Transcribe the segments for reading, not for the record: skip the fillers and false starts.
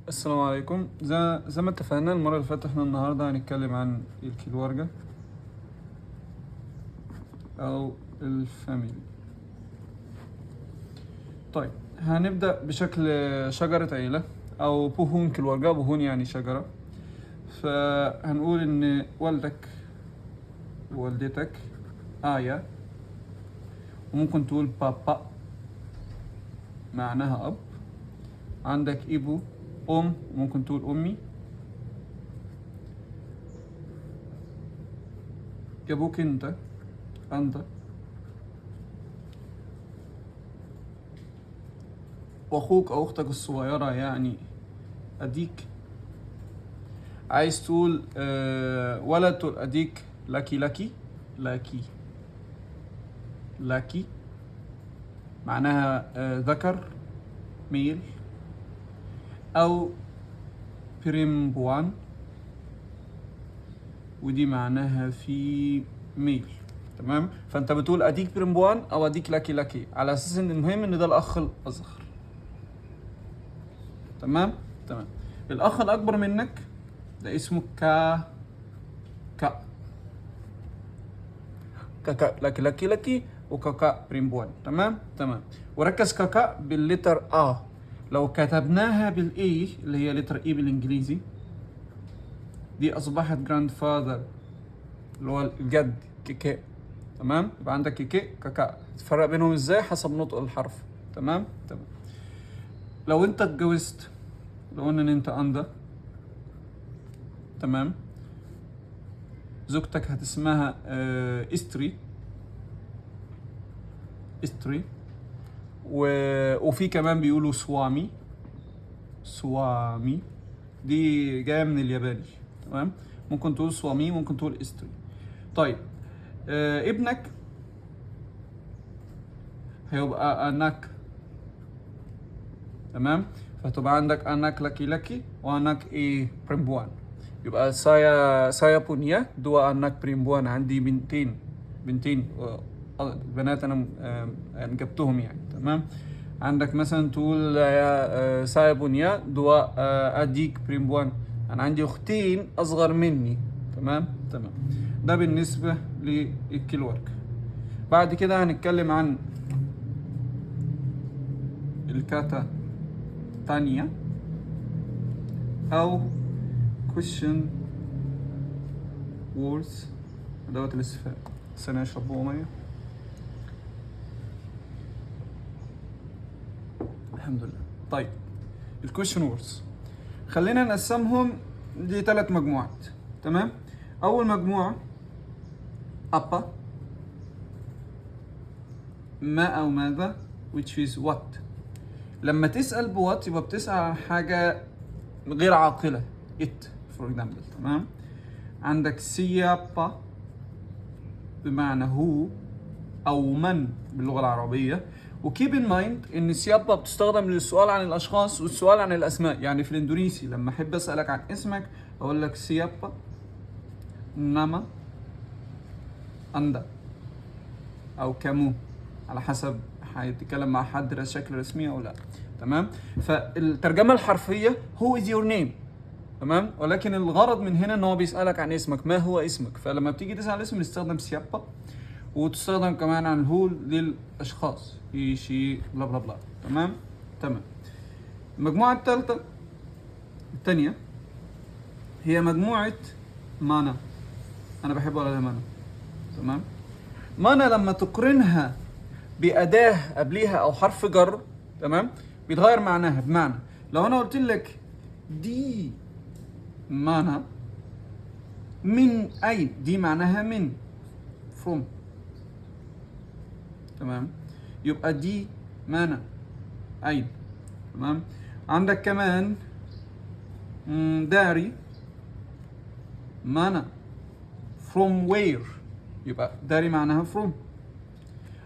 السلام عليكم. زي ما اتفقنا المرة اللي فاتت، احنا النهاردة هنتكلم عن الكيلورجا أو الفاميلي. طيب، هنبدأ بشكل شجرة عيلة أو بوهون كيلورجا. بوهون يعني شجرة. فهنقول إن والدك ووالدتك آية، وممكن تقول بابا معناها أب. عندك إبو أم، وممكن تقول أمي. أبوك أنت. واخوك او اختك الصغيرة يعني اديك. عايز تقول ولد، تقول اديك لاكي معناها ذكر، ميل. او بريمبوان، ودي معناها في ميل. تمام، فانت بتقول اديك بريمبوان او اديك لاكي على اساس ان المهم ان ده الاخ الاصغر. تمام. الاخ الاكبر منك ده اسمه كا كاكا لاكي وكاكا بريمبوان. تمام. وركز كاكا باللتر لو كتبناها بالاي اللي هي لتر اي بالانجليزي، دي اصبحت جراند فاذر اللي هو الجد كيكي. تمام، يبقى عندك كيكي كاكا. تفرق بينهم ازاي؟ حسب نطق الحرف. تمام. لو انت اتجوزت، لو قلنا ان انت تمام، زوجتك هتسمها استري. وفي كمان بيقولوا سوامي. دي جايه من الياباني. تمام، ممكن تقول سوامي، ممكن تقول استري. طيب، ابنك هيبقى اناك. تمام، فتبقى عندك اناك لاكي واناك بريمبوان. يبقى سايا بونيا دوا اناك بريمبوان. عندي بنتين بنات انا جبتهم يعني. تمام، عندك مثلا تقول سايا بونيا دوا اديك بريمبوان. انا عندي اختين اصغر مني. تمام. ده بالنسبة للكيلورك. بعد كده هنتكلم عن الكاتا تانية او question words، ادوات الاستفهام. سنة اشرب بقى مية. الحمد لله. طيب، الكويشن ووردز خلينا نقسمهم لثلاث مجموعات. تمام، اول مجموعه ابا، ما او ماذا، which is what. لما تسال بوات يبقى بتسال عن حاجه غير عاقله، it for example. تمام، عندك سيابا بمعنى هو او من باللغه العربيه. وكيب ان مايند ان سيابا بتستخدم للسؤال عن الاشخاص والسؤال عن الاسماء. يعني في الاندونيسي لما احب اسالك عن اسمك اقول لك سيابا ناما اندا او كامو، على حسب هيتكلم مع حد شكل رسمي او لا. تمام، فالترجمه الحرفيه هو is your name. تمام، ولكن الغرض من هنا ان هو بيسالك عن اسمك، ما هو اسمك. فلما بتيجي تسال اسم نستخدم سيابا، وتستخدم كمان عن هو للاشخاص، هي شي بلا بلا بلا. تمام. المجموعه الثانيه هي مجموعه مانا. انا بحب اقولها مانا. تمام، مانا لما تقرنها بأداة قبليها أو حرف جر، تمام، بيتغير معناها. بمعنى لو أنا قلت لك دي مانا من أين، دي معناها من from. تمام، يبقى دي مانا أين. تمام، عندك كمان داري مانا from where، يبقى داري معناها from.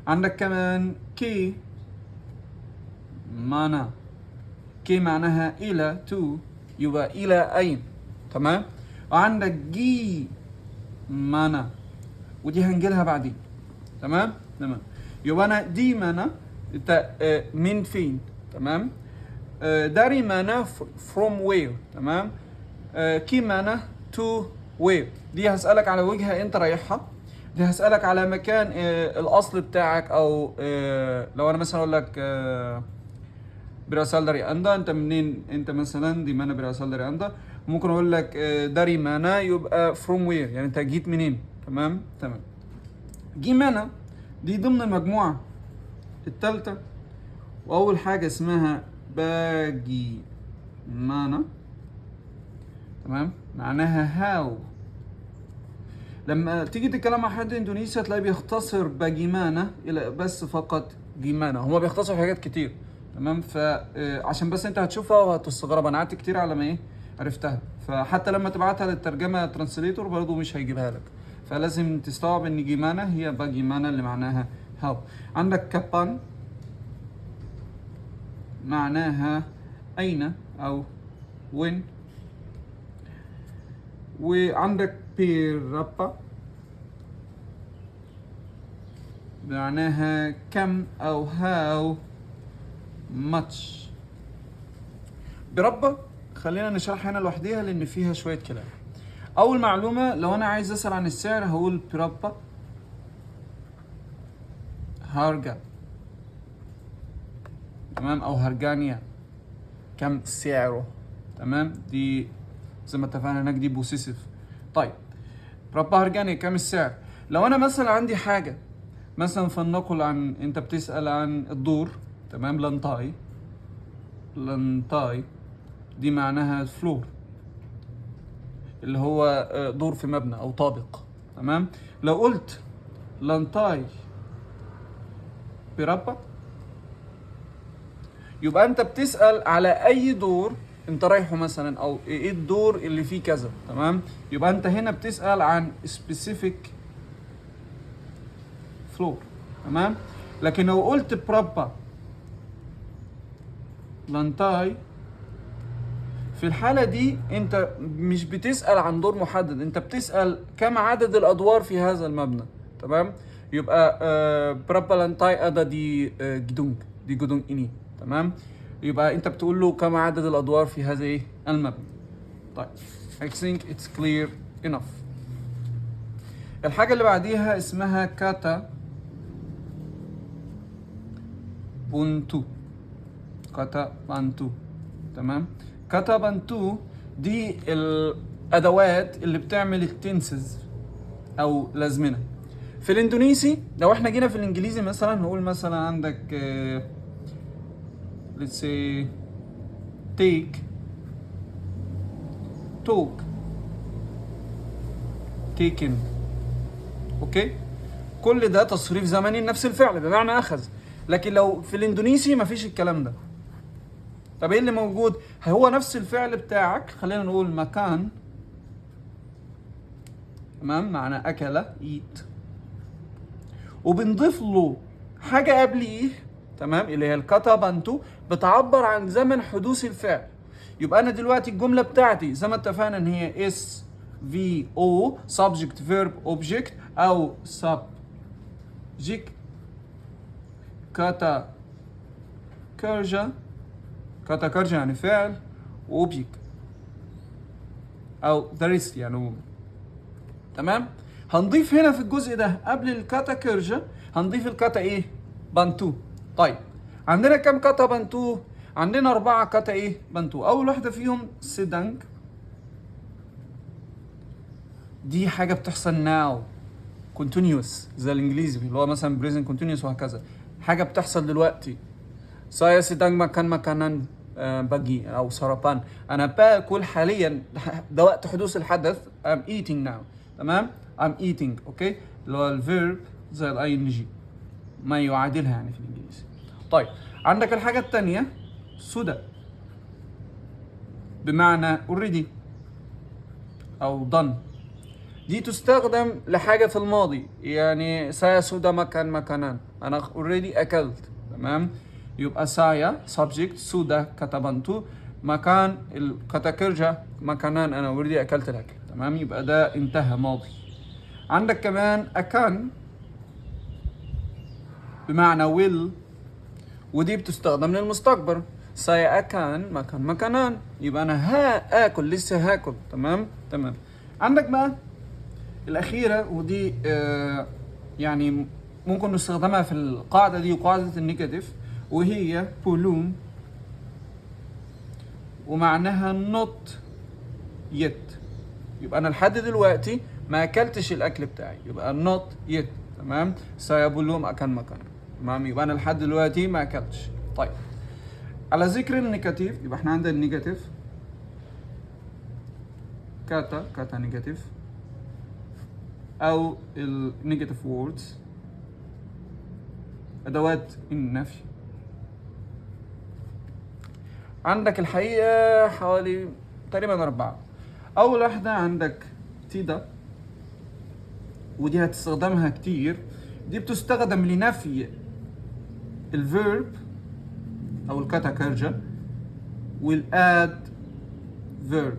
عندك كمان كي مانا، كي معناها إلى to، يبقى إلى أين. تمام، وعندك جي مانا، ودي هنجيلها بعدين. تمام، يبقى أنا دي مانا من فين. تمام، داري معناه from where. تمام. كي معناه to where. دي هسألك على وجهة انت رايحها. دي هسألك على مكان الاصل بتاعك، او لو انا مثلا اقول لك براسال داري اندا، انت منين؟ انت مثلا دي مانا براسال داري اندا. ممكن اقول لك داري مانا يبقى from where، يعني انت جيت منين. تمام. جي مانا دي ضمن المجموعة الثالثة، واول حاجة اسمها باجي مانا. تمام. معناها هاو. لما تيجي تتكلم مع حد اندونيسي هتلاقيه بيختصر باجيمانا الى بس فقط جيمانا. هما بيختصروا حاجات كتير. تمام. فعشان بس انت هتشوفها وهتستغرب، انا قعدت كتير على ما عرفتها. فحتى لما تبعتها للترجمه ترانسليتور برضه مش هيجيبها لك. فلازم تستوعب ان جيمانا هي باجيمانا اللي معناها هاو. عندك كابان معناها اين او وين. وعندك بيرابا معناها كم او هاو ماتش. بربا خلينا نشرحها هنا لوحديها لان فيها شويه كلام. اول معلومه، لو انا عايز اسال عن السعر هقول بربا هارجا. تمام. او هرجانيا، كم سعره. تمام. دي زي ما اتفقنا هناك دي بوسيسيف. طيب بربا هرجانيا كم السعر. لو انا مثلا عندي حاجه مثلا فلنقل عن انت بتسال عن الدور. تمام. لانتاي دي معناها فلور، اللي هو دور في مبنى او طابق. تمام. لو قلت لانتاي بربا يبقى انت بتسأل على اي دور انت رايحه مثلا، او ايه الدور اللي فيه كذا. تمام. يبقى انت هنا بتسأل عن specific floor. تمام. لكن لو قلت بربا لانتاي في الحالة دي انت مش بتسأل عن دور محدد، انت بتسأل كم عدد الادوار في هذا المبنى. تمام. يبقى بربا لانتاي ادا دي جدونج، دي جدونج اني. تمام. يبقى انت بتقول له كم عدد الادوار في هذا ايه المبنى. طيب I think it's clear enough. الحاجة اللي بعديها اسمها كاتا بونتو. كاتا بانتو. تمام. كاتا بانتو دي الادوات اللي بتعمل التنسز او الازمنه. في الاندونيسي لو احنا جينا في الانجليزي مثلا نقول مثلا عندك let's say take took taken. اوكي. كل ده تصريف زمني لنفس الفعل بمعنى اخذ. لكن لو في الاندونيسي مفيش الكلام ده. طب ايه اللي موجود؟ هو نفس الفعل بتاعك. خلينا نقول مكان. تمام. معنى اكل eat، وبنضيف له حاجه قبليه. تمام. اللي هي الكاتا بانتو بتعبر عن زمن حدوث الفعل. يبقى انا دلوقتي الجمله بتاعتي زي ما اتفقنا ان هي اس في او subject verb object او subject كاتا كرجا. كاتا كرجا يعني فعل، وأوبجيك او ذريست يعني عموما. تمام. هنضيف هنا في الجزء ده قبل الكاتا كرجا هنضيف الكاتا ايه بانتو. طيب عندنا كم كاتا بانتو؟ عندنا 4 كاتا ايه بانتو. اول واحده فيهم سيدانج، دي حاجه بتحصل ناو كونتينيوس زي الانجليزي اللي هو مثلا بريزنت كونتينيوس وهكذا. حاجه بتحصل دلوقتي. سايا سيدانج مكانان باجي او سرابان، انا باكل حاليا، ده وقت حدوث الحدث. I'm eating now. تمام. I'm eating. اوكي. اللي هو الفيرب زي الاي ان جي ما يعادلها يعني في الانجليزي. طيب عندك الحاجه الثانيه سودا بمعنى already او done. دي تستخدم لحاجه في الماضي، يعني سايا سودا مكانان، انا already اكلت. تمام. يبقى سايا subject سودا كتبنتو مكان الكاتاكرجا مكانان، انا already اكلت الاكل. تمام. يبقى ده انتهى ماضي. عندك كمان اكان بمعنى will، ودي بتستخدم للمستقبل. ساي أكان مكان مكانان، يبقى أنا آكل لسه هاكل. تمام. عندك بقى الأخيرة، ودي يعني ممكن نستخدمها في القاعدة دي وقاعدة النيجاتيف، وهي بولوم، ومعناها not yet. يبقى أنا لحد دلوقتي ما أكلتش الأكل بتاعي، يبقى not yet. تمام. سيبولوم أكان مكان. تمام. يبقى أنا لحد دلوقتي ما أكلتش. طيب، على ذكر النيجاتيف، يبقى احنا عندنا النيجاتيف كاتا نيجاتيف، أو النيجاتيف ووردز، أدوات النفي. عندك الحقيقة حوالي تقريبا 4. أول واحدة عندك تيدا، ودي هتستخدمها كتير. دي بتستخدم لنفي الفيرب أو الكاتا كارجا والآد فيرب،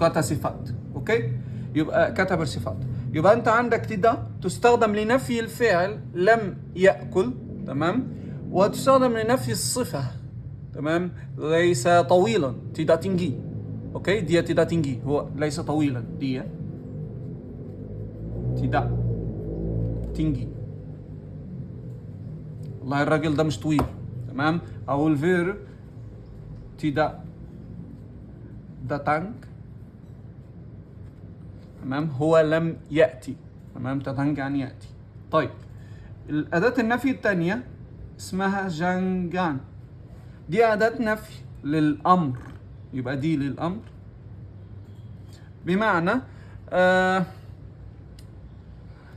كاتا صفات. أوكي، يبقى كتب صفات. يبقى أنت عندك تيدا تستخدم لنفي الفعل لم يأكل. تمام. وتستخدم لنفي الصفة. تمام. ليس طويلا، تيدا تنجي. اوكي، دي تيدا تنجي، هو ليس طويلا، دي تيدا تنجي، والله الراجل ده مش طويل. تمام. او الفيرب تيدا داتانج. تمام. هو لم يأتي. تمام. تاتانج يعني يأتي. طيب، الأداة النفي الثانية اسمها جانجان. دي أداة نفي للأمر، يبقى دي للأمر، بمعنى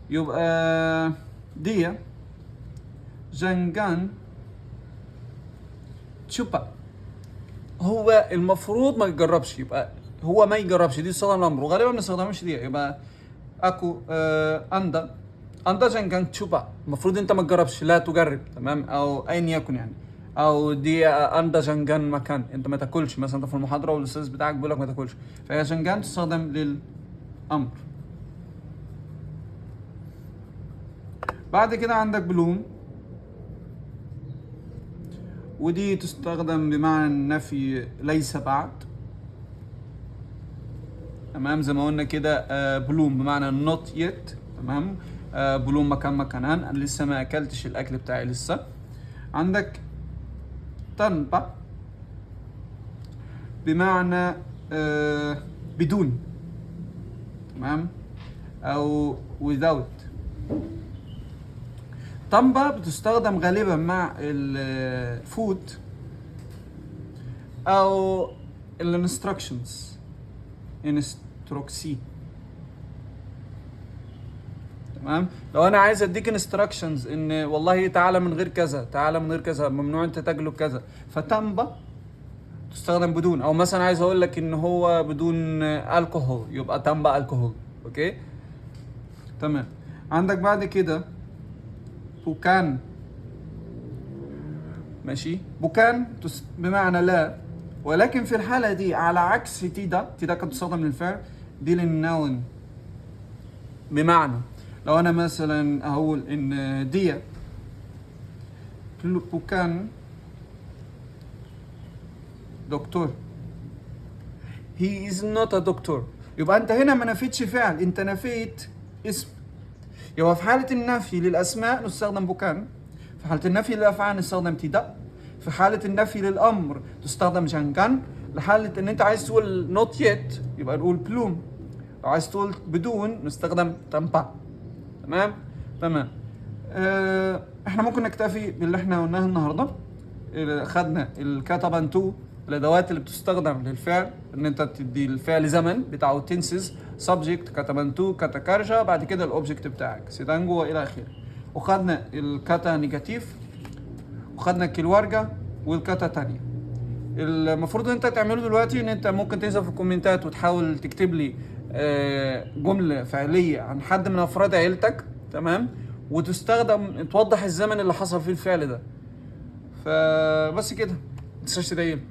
يبقى دي جانجان تشوبا. هو المفروض ما يجربش، يبقى هو ما يجربش، دي استخدام الأمر، وغالبا ما نستخدمش دي. يبقى أكو أندا جانجان تشوبا، المفروض أنت ما تجربش، لا تجرب. تمام. أو أين يكن يعني، او دي اندا جنجان مكان، انت ما تاكلش. مثلا انت في المحاضره والاستاذ بتاعك بيقول لك ما تاكلش، فهي جنجان تستخدم للامر. بعد كده عندك بلوم، ودي تستخدم بمعنى النفي ليس بعد. تمام. زي ما قلنا كده، بلوم بمعنى not yet. تمام. بلوم مكان مكانان، انا لسه ما اكلتش الاكل بتاعي لسه. عندك تنبا بمعنى بدون. تمام. او without. تنبا بتستخدم غالبا مع الفود او الانستراكشنز، انستروكسي. تمام. لو انا عايز اديك انستراكشنز ان والله تعالى من غير كذا، تعالى من غير كذا، ممنوع انت تجلب كذا، فتنبا تستخدم بدون. او مثلا عايز اقول لك ان هو بدون الكحول، يبقى تنبا الكحول. اوكي. تمام. عندك بعد كده بوكان. ماشي. بوكان بمعنى لا، ولكن في الحالة دي على عكس تيدا كانت تستخدم للفعل، دي للنون. بمعنى لو انا مثلا اقول ان دي بوكان دكتور، he is not a doctor، يبقى انت هنا ما نفيتش فعل، انت نفيت اسم. يبقى في حالة النفي للأسماء نستخدم بوكان، في حالة النفي للأفعال نستخدم تيدا، في حالة النفي للأمر تستخدم جانجان. لحالة ان انت عايز تقول not yet يبقى نقول بلوم، لو عايز تقول بدون نستخدم تنبا. تمام. احنا ممكن نكتفي باللي احنا قلناه النهارده. خدنا الكاتابانتو، الادوات اللي بتستخدم للفعل ان انت تدي الفعل زمن بتاعه تنسز، سبجكت، كاتابانتو، كاتا كارجا، بعد كده الاوبجكت بتاعك سيدانجو والى اخره. وخدنا الكاتا نيجاتيف، وخدنا الكيلوارجا والكاتا تانية. المفروض ان انت تعمله دلوقتي ان انت ممكن تنزل في الكومنتات وتحاول تكتب لي جملة فعلية عن حد من افراد عيلتك. تمام. وتستخدم توضح الزمن اللي حصل فيه الفعل ده. فبس كده، متنساش تدعيلي.